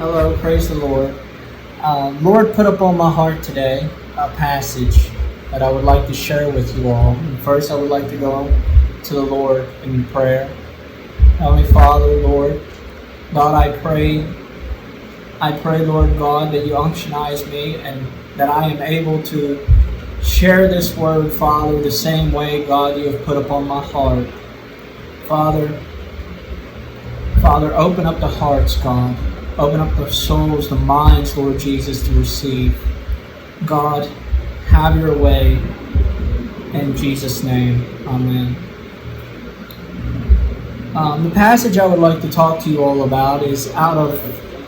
Hello, praise the Lord. Lord put up on my heart today a passage that I would like to share with you all. And first, I would like to go to the Lord in prayer. Heavenly Father, Lord, God, I pray, Lord God, that you unctionize me and that I am able to share this word, Father, the same way, God, you have put upon my heart. Father, open up the hearts, God. Open up the souls, the minds, Lord Jesus, to receive. God, have your way. In Jesus' name, amen. The passage I would like to talk to you all about is out of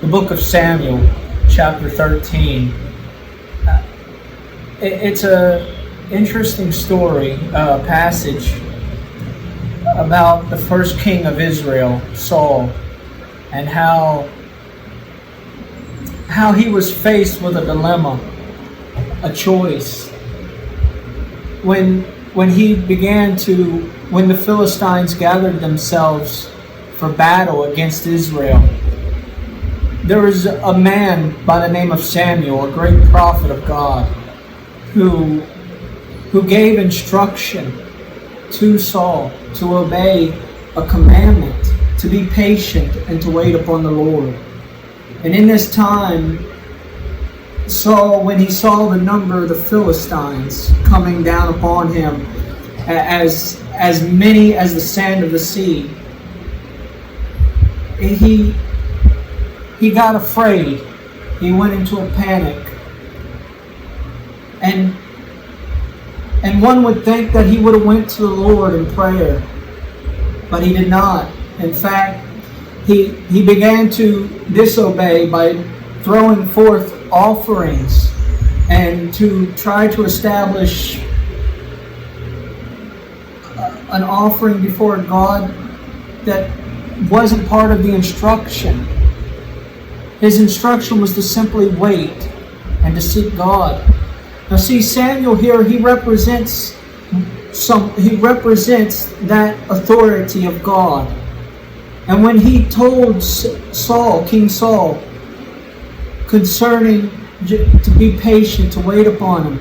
the book of Samuel, chapter 13. It's an interesting story, passage about the first king of Israel, Saul, and how he was faced with a dilemma, a choice. When the Philistines gathered themselves for battle against Israel, there was a man by the name of Samuel, a great prophet of God, who gave instruction to Saul to obey a commandment, to be patient and to wait upon the Lord. And in this time, Saul, when he saw the number of the Philistines coming down upon him, as many as the sand of the sea, he got afraid. He went into a panic. And one would think that he would have went to the Lord in prayer, but he did not. In fact, he began to disobey by throwing forth offerings and to try to establish an offering before God that wasn't part of the instruction. His instruction was to simply wait and to seek God. Now see, Samuel here, he represents that authority of God. And when he told Saul, King Saul, concerning to be patient, to wait upon him,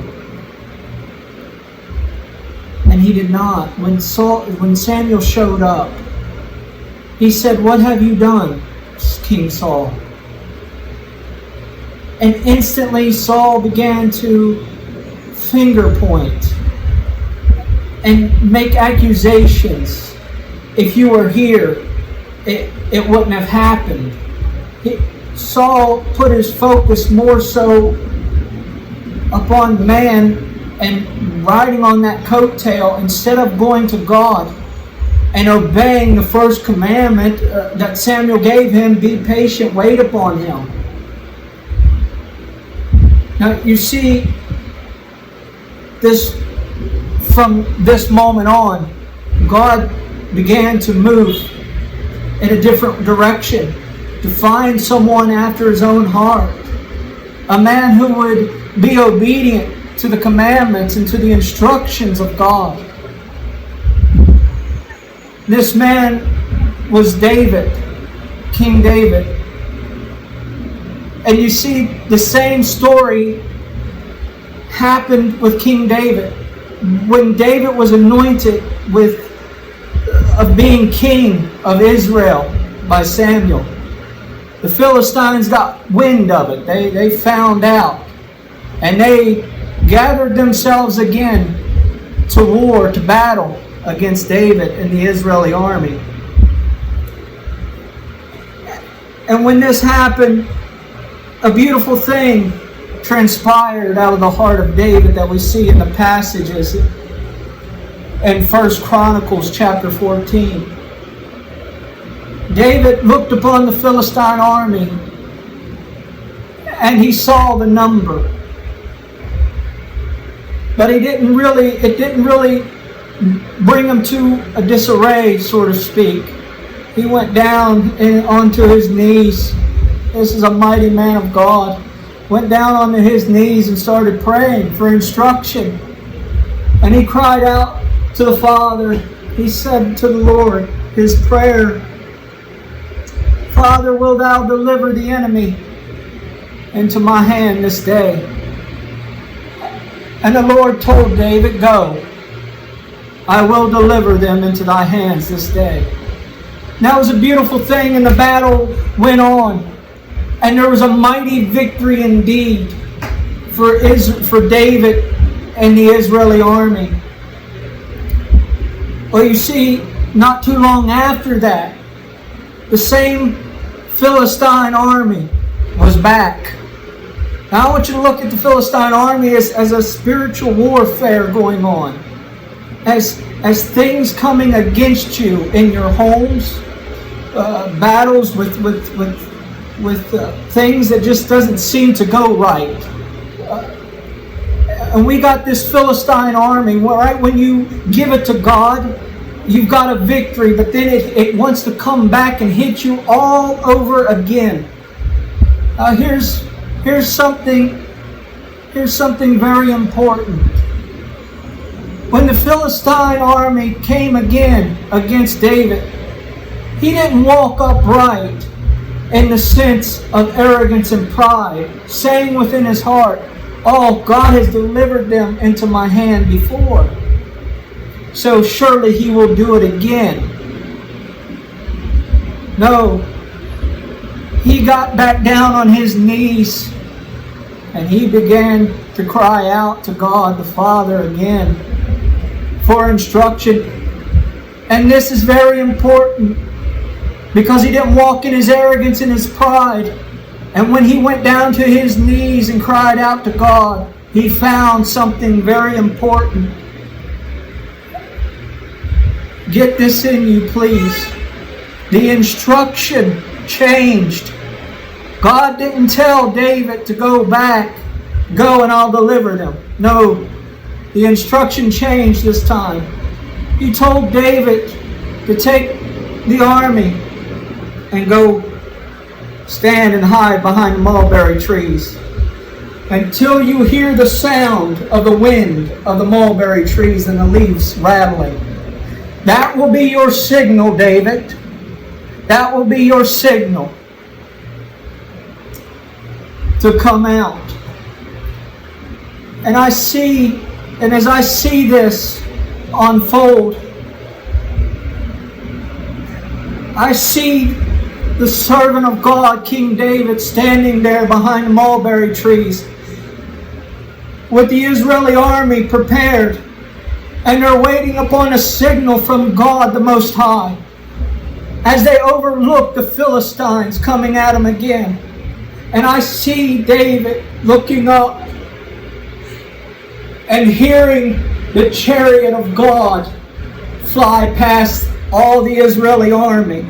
and he did not. When Samuel showed up, he said, "What have you done, King Saul?" And instantly Saul began to finger point and make accusations. If you were here, it wouldn't have happened. Saul put his focus more so upon man and riding on that coattail instead of going to God and obeying the first commandment that Samuel gave him: be patient, wait upon him. Now you see, from this moment on, God began to move in a different direction, to find someone after his own heart, a man who would be obedient to the commandments and to the instructions of God. This man was David, King David. And you see, the same story happened with King David. When David was anointed of being king of Israel by Samuel, the Philistines got wind of it. They found out. And they gathered themselves again to war, to battle against David and the Israeli army. And when this happened, a beautiful thing transpired out of the heart of David that we see in the passages in 1 Chronicles chapter 14. David looked upon the Philistine army and he saw the number. But it didn't really bring him to a disarray, so to speak. He went down onto his knees. This is a mighty man of God. Went down onto his knees and started praying for instruction. And he cried out to the Father. He said to the Lord his prayer, Father, will thou deliver the enemy into my hand this day? And the Lord told David, go, I will deliver them into thy hands this day. That was a beautiful thing, and the battle went on. And there was a mighty victory indeed for David and the Israeli army. Well, you see, not too long after that, the same Philistine army was back. Now I want you to look at the Philistine army as a spiritual warfare going on. As things coming against you in your homes, battles with things that just doesn't seem to go right. And we got this Philistine army, right? When you give it to God, you've got a victory, but then it wants to come back and hit you all over again. Here's something very important. When the Philistine army came again against David, he didn't walk upright in the sense of arrogance and pride, saying within his heart, oh, God has delivered them into my hand before, so surely he will do it again. No, he got back down on his knees and he began to cry out to God the Father again for instruction. And this is very important, because he didn't walk in his arrogance and his pride. And when he went down to his knees and cried out to God, he found something very important. Get this in you, please. The instruction changed. God didn't tell David to go back, go and I'll deliver them. No, the instruction changed this time. He told David to take the army and go stand and hide behind the mulberry trees until you hear the sound of the wind of the mulberry trees and the leaves rattling. That will be your signal, David. That will be your signal to come out. And as I see this unfold, I see the servant of God, King David, standing there behind the mulberry trees with the Israeli army prepared, and they're waiting upon a signal from God the Most High as they overlook the Philistines coming at them again. And I see David looking up and hearing the chariot of God fly past all the Israeli army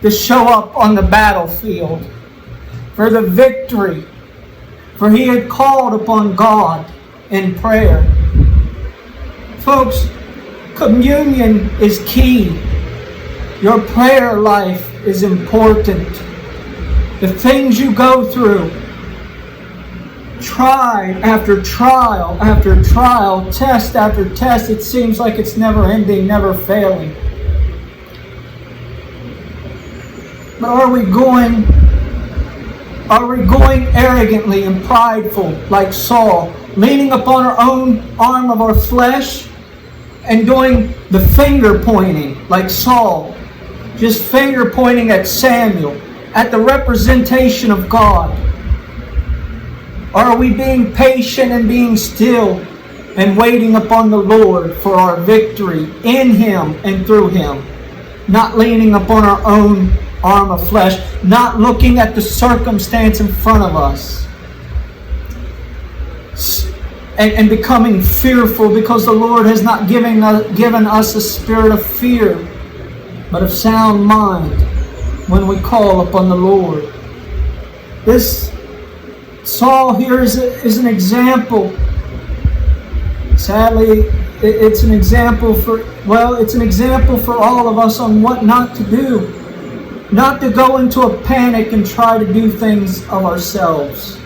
to show up on the battlefield for the victory. For he had called upon God in prayer. Folks, communion is key. Your prayer life is important. The things you go through, try after trial after trial, test after test, it seems like it's never ending, never failing. But are we going arrogantly and prideful like Saul, leaning upon our own arm of our flesh and doing the finger pointing like Saul, just finger pointing at Samuel, at the representation of God? Or are we being patient and being still and waiting upon the Lord for our victory in Him and through Him? Not leaning upon our own arm of flesh, not looking at the circumstance in front of us and becoming fearful, because the Lord has not given us a spirit of fear, but of sound mind when we call upon the Lord. This Saul here is an example. Sadly, it's an example for all of us on what not to do. Not to go into a panic and try to do things of ourselves.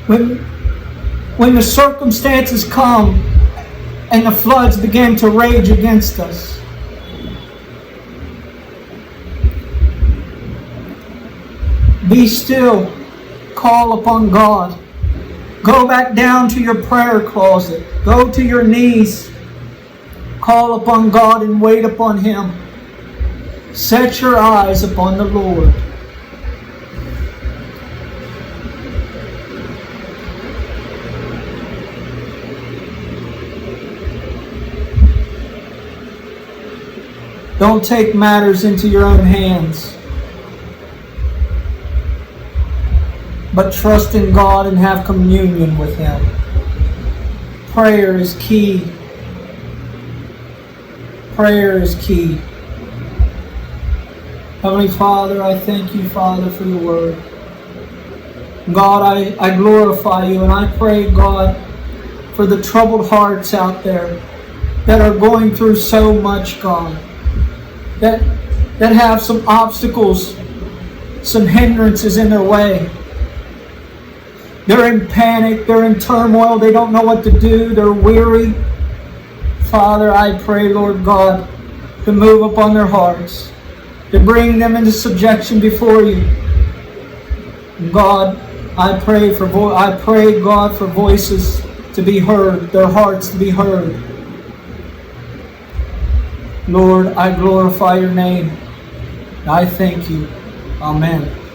When the circumstances come and the floods begin to rage against us, Be still. Call upon God. Go back down to your prayer closet. Go to your knees. Call upon God and wait upon Him. Set your eyes upon the Lord. Don't take matters into your own hands, but trust in God and have communion with Him. Prayer is key. Prayer is key. Heavenly Father, I thank you, Father, for your word. God, I glorify you, and I pray, God, for the troubled hearts out there that are going through so much, God, that have some obstacles, some hindrances in their way. They're in panic, they're in turmoil, they don't know what to do, they're weary. Father, I pray, Lord God, to move upon their hearts, to bring them into subjection before you. God, I pray, God, for voices to be heard, their hearts to be heard. Lord, I glorify your name. I thank you. Amen.